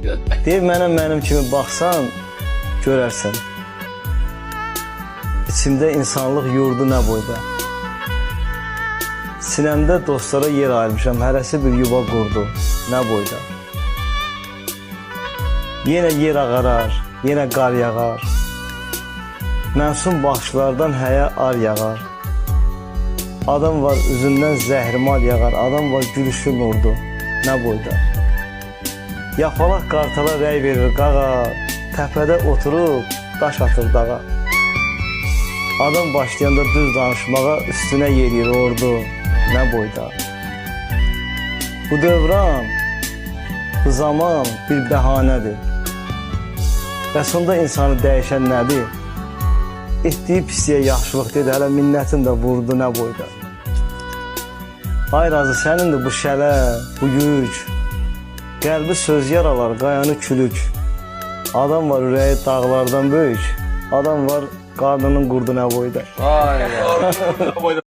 Deyir, mənim kimi baxsan, görərsən. İçimdə insanlıq yurdu nə boyda. Sinəmdə dostlara yer ayırmışam, hərəsi bir yuva qurdu, nə boyda. Yenə yer ağarar, yenə qar yağar. Məsum baxışlardan həyə ar yağar. Adam var üzündən zəhrimal yağar, adam var gülüşü nurdu, nə boyda. Yapalaq qartala rəy verir qağa, təpədə oturub daş atır dağa. Adam başlayanda düz danışmağa üstünə yeriyir ordu, nə boyda. Bu dövran, bu zaman bir bəhanədir. Və sonda insanı dəyişən nədir? Etdiyi pisliyə yaxşılıq dedi, hələ minnətin də vurdu, nə boyda. Ay razı, sənindir bu şələ, bu yük. Qəlbi söz yaralar, qayanı külük. Adam var ürəyi dağlardan böyük. Adam var qarnının qurdu, nə boyda.